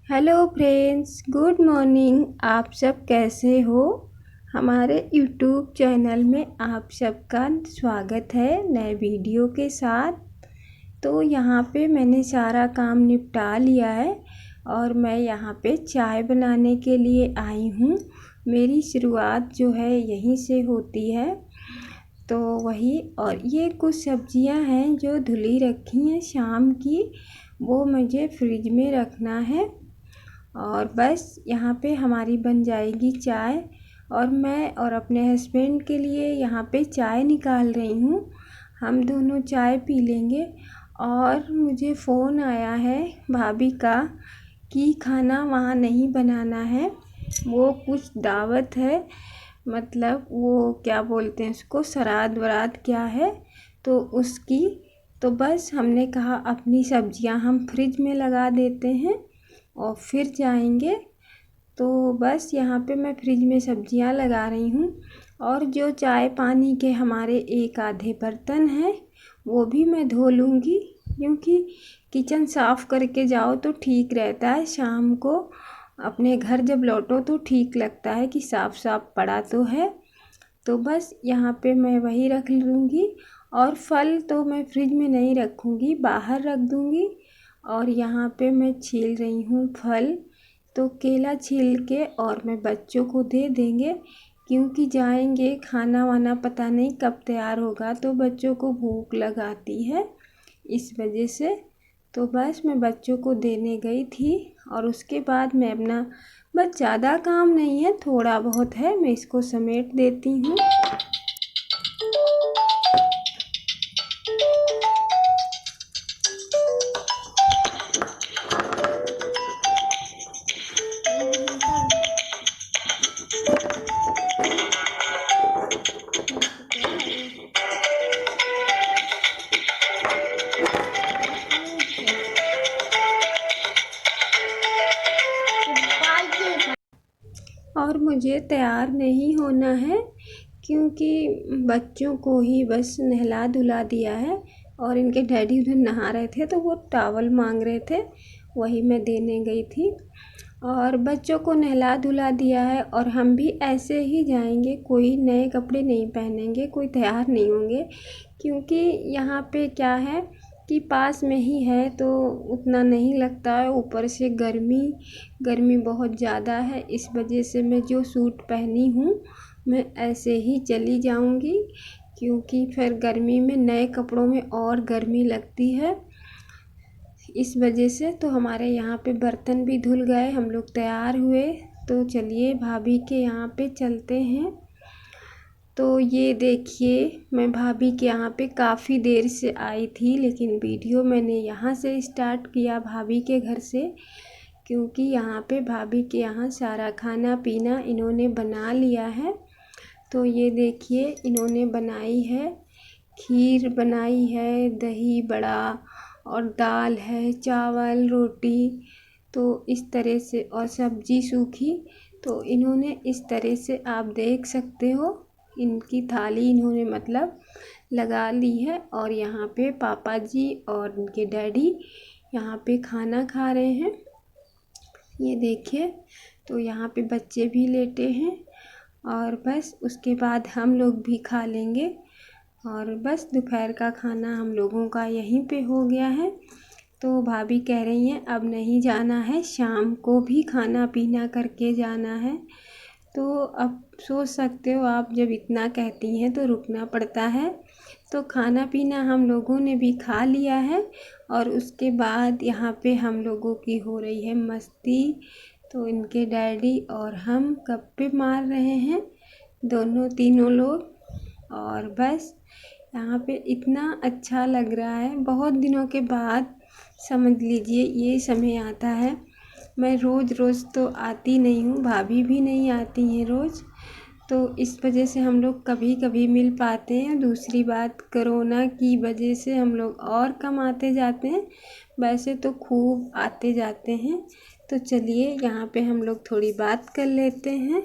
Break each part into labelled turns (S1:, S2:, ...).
S1: Hello friends, good morning. आप सब कैसे हो? हमारे यूट्यूब चैनल में आप सबका स्वागत है नए वीडियो के साथ। तो यहाँ पे मैंने सारा काम निपटा लिया है और मैं यहाँ पे चाय बनाने के लिए आई हूँ। मेरी शुरुआत जो है यहीं से होती है। तो वही, और ये कुछ सब्जियां हैं जो धुली रखी हैं शाम की, वो मुझे फ्रिज में रखना है। और बस यहाँ पे हमारी बन जाएगी चाय और मैं और अपने हस्बैंड के लिए यहाँ पे चाय निकाल रही हूँ। हम दोनों चाय पी लेंगे। और मुझे फ़ोन आया है भाभी का कि खाना वहाँ नहीं बनाना है, वो कुछ दावत है, मतलब वो क्या बोलते हैं उसको, श्राद्ध वराद क्या है, तो उसकी। तो बस हमने कहा अपनी सब्जियां हम फ्रिज में लगा देते हैं और फिर जाएंगे। तो बस यहाँ पे मैं फ्रिज में सब्जियां लगा रही हूँ। और जो चाय पानी के हमारे एक आधे बर्तन हैं वो भी मैं धो लूँगी, क्योंकि किचन साफ़ करके जाओ तो ठीक रहता है। शाम को अपने घर जब लौटो तो ठीक लगता है कि साफ़ साफ़ पड़ा तो है। तो बस यहाँ पे मैं वही रख लूँगी। और फल तो मैं फ्रिज में नहीं रखूँगी, बाहर रख दूँगी। और यहाँ पे मैं छील रही हूँ फल। तो केला छील के और मैं बच्चों को दे देंगे, क्योंकि जाएंगे खाना वाना पता नहीं कब तैयार होगा, तो बच्चों को भूख लगाती है इस वजह से। तो बस मैं बच्चों को देने गई थी और उसके बाद मैं अपना, बस ज़्यादा काम नहीं है, थोड़ा बहुत है, मैं इसको समेट देती हूँ। और मुझे तैयार नहीं होना है, क्योंकि बच्चों को ही बस नहला धुला दिया है और इनके डैडी उधर नहा रहे थे तो वो टॉवल मांग रहे थे, वही मैं देने गई थी। और बच्चों को नहला धुला दिया है और हम भी ऐसे ही जाएंगे, कोई नए कपड़े नहीं पहनेंगे, कोई तैयार नहीं होंगे, क्योंकि यहाँ पे क्या है कि पास में ही है तो उतना नहीं लगता है। ऊपर से गर्मी बहुत ज़्यादा है, इस वजह से मैं जो सूट पहनी हूँ मैं ऐसे ही चली जाऊँगी, क्योंकि फिर गर्मी में नए कपड़ों में और गर्मी लगती है इस वजह से। तो हमारे यहाँ पे बर्तन भी धुल गए, हम लोग तैयार हुए। तो चलिए भाभी के यहाँ पे चलते हैं। तो ये देखिए, मैं भाभी के यहाँ पे काफ़ी देर से आई थी, लेकिन वीडियो मैंने यहाँ से स्टार्ट किया भाभी के घर से, क्योंकि यहाँ पे भाभी के यहाँ सारा खाना पीना इन्होंने बना लिया है। तो ये देखिए, इन्होंने बनाई है, खीर बनाई है, दही बड़ा और दाल है, चावल रोटी, तो इस तरह से, और सब्जी सूखी। तो इन्होंने इस तरह से, आप देख सकते हो, इनकी थाली इन्होंने मतलब लगा ली है। और यहाँ पे पापा जी और उनके डैडी यहाँ पे खाना खा रहे हैं, ये देखिए। तो यहाँ पे बच्चे भी लेटे हैं और बस उसके बाद हम लोग भी खा लेंगे। और बस दोपहर का खाना हम लोगों का यहीं पे हो गया है। तो भाभी कह रही हैं अब नहीं जाना है, शाम को भी खाना पीना करके जाना है। तो अब सोच सकते हो आप, जब इतना कहती हैं तो रुकना पड़ता है। तो खाना पीना हम लोगों ने भी खा लिया है और उसके बाद यहाँ पे हम लोगों की हो रही है मस्ती। तो इनके डैडी और हम गप्पे मार रहे हैं, दोनों तीनों लोग। और बस यहाँ पे इतना अच्छा लग रहा है, बहुत दिनों के बाद समझ लीजिए ये समय आता है। मैं रोज़ रोज़ तो आती नहीं हूँ, भाभी भी नहीं आती हैं रोज़, तो इस वजह से हम लोग कभी कभी मिल पाते हैं। दूसरी बात, कोरोना की वजह से हम लोग और कम आते जाते हैं, वैसे तो खूब आते जाते हैं। तो चलिए यहाँ पे हम लोग थोड़ी बात कर लेते हैं।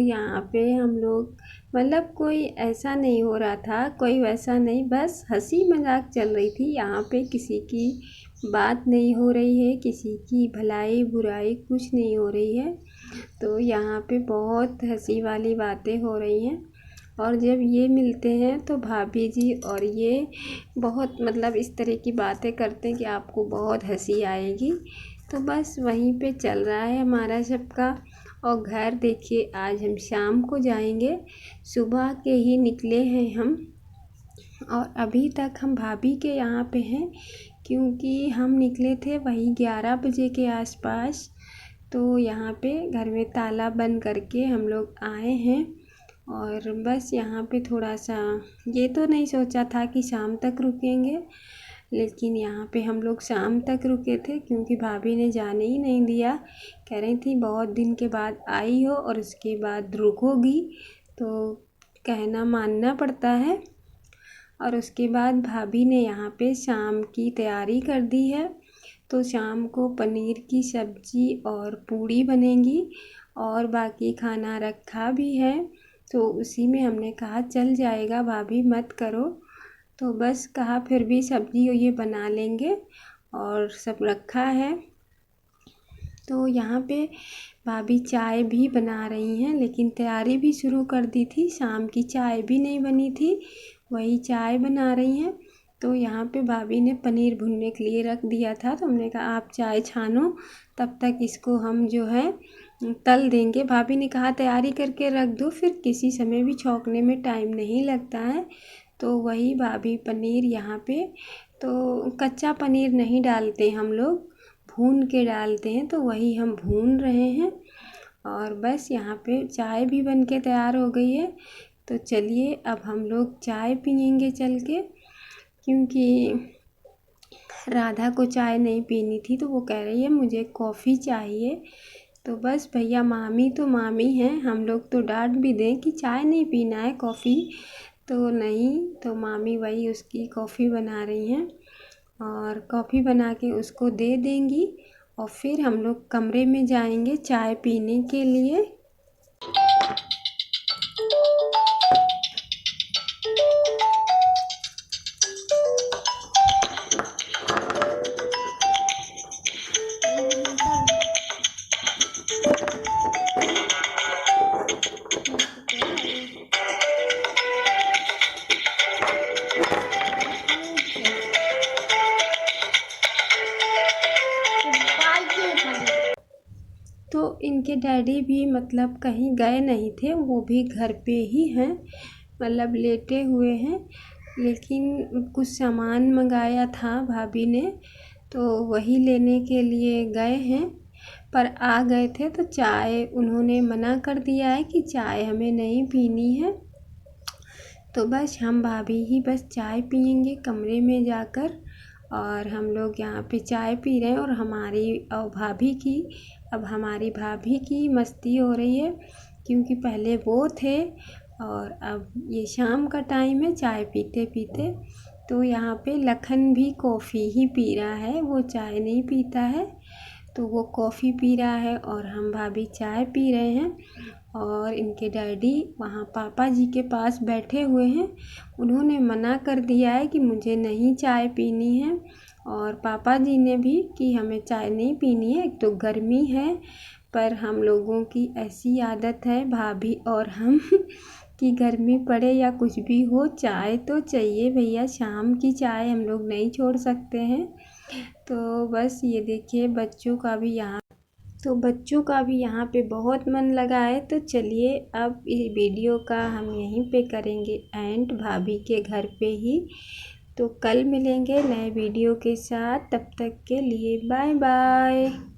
S1: यहाँ पे हम लोग मतलब कोई ऐसा नहीं हो रहा था, कोई वैसा नहीं, बस हंसी मजाक चल रही थी। यहाँ पे किसी की बात नहीं हो रही है, किसी की भलाई बुराई कुछ नहीं हो रही है। तो यहाँ पे बहुत हंसी वाली बातें हो रही हैं। और जब ये मिलते हैं तो भाभी जी और ये बहुत मतलब इस तरह की बातें करते हैं कि आपको बहुत हंसी आएगी। तो बस वहीं पे चल रहा है हमारा सबका। और घर देखिए, आज हम शाम को जाएंगे, सुबह के ही निकले हैं हम और अभी तक हम भाभी के यहाँ पे हैं, क्योंकि हम निकले थे वही 11 बजे के आसपास। तो यहाँ पे घर में ताला बंद करके हम लोग आए हैं। और बस यहाँ पे थोड़ा सा ये तो नहीं सोचा था कि शाम तक रुकेंगे, लेकिन यहाँ पे हम लोग शाम तक रुके थे, क्योंकि भाभी ने जाने ही नहीं दिया। कह रही थी बहुत दिन के बाद आई हो और उसके बाद रुकोगी, तो कहना मानना पड़ता है। और उसके बाद भाभी ने यहाँ पे शाम की तैयारी कर दी है। तो शाम को पनीर की सब्ज़ी और पूड़ी बनेंगी और बाकी खाना रखा भी है। तो उसी में हमने कहा चल जाएगा भाभी, मत करो। तो बस कहा फिर भी सब्ज़ी ये बना लेंगे और सब रखा है। तो यहाँ पे भाभी चाय भी बना रही हैं, लेकिन तैयारी भी शुरू कर दी थी। शाम की चाय भी नहीं बनी थी, वही चाय बना रही हैं। तो यहाँ पे भाभी ने पनीर भुनने के लिए रख दिया था, तो हमने कहा आप चाय छानो, तब तक इसको हम जो है तल देंगे। भाभी ने कहा तैयारी करके रख दो, फिर किसी समय भी छौंकने में टाइम नहीं लगता है। तो वही भाभी पनीर यहाँ पे, तो कच्चा पनीर नहीं डालते हम लोग, भून के डालते हैं, तो वही हम भून रहे हैं। और बस यहाँ पे चाय भी बन के तैयार हो गई है। तो चलिए अब हम लोग चाय पियेंगे चल के, क्योंकि राधा को चाय नहीं पीनी थी, तो वो कह रही है मुझे कॉफ़ी चाहिए। तो बस भैया मामी तो मामी हैं, हम लोग तो डांट भी दें कि चाय नहीं पीना है, कॉफ़ी तो नहीं। तो मामी वही उसकी कॉफ़ी बना रही हैं और कॉफ़ी बना के उसको दे देंगी और फिर हम लोग कमरे में जाएंगे चाय पीने के लिए। तो इनके डैडी भी मतलब कहीं गए नहीं थे, वो भी घर पे ही हैं, मतलब लेटे हुए हैं। लेकिन कुछ सामान मंगाया था भाभी ने, तो वही लेने के लिए गए हैं। पर आ गए थे तो चाय उन्होंने मना कर दिया है कि चाय हमें नहीं पीनी है। तो बस हम भाभी ही बस चाय पियेंगे कमरे में जाकर। और हम लोग यहाँ पे चाय पी रहे हैं और हमारी भाभी की मस्ती हो रही है, क्योंकि पहले वो थे और अब ये शाम का टाइम है चाय पीते पीते। तो यहाँ पे लखन भी कॉफ़ी ही पी रहा है, वो चाय नहीं पीता है, तो वो कॉफ़ी पी रहा है और हम भाभी चाय पी रहे हैं। और इनके डैडी वहाँ पापा जी के पास बैठे हुए हैं, उन्होंने मना कर दिया है कि मुझे नहीं चाय पीनी है। और पापा जी ने भी कि हमें चाय नहीं पीनी है, एक तो गर्मी है, पर हम लोगों की ऐसी आदत है भाभी और हम कि गर्मी पड़े या कुछ भी हो चाय तो चाहिए भैया, शाम की चाय हम लोग नहीं छोड़ सकते हैं। तो बस ये देखिए बच्चों का भी यहाँ पे बहुत मन लगा है। तो चलिए अब इस वीडियो का हम यहीं पे करेंगे एंड, भाभी के घर पे ही। तो कल मिलेंगे नए वीडियो के साथ, तब तक के लिए बाय बाय।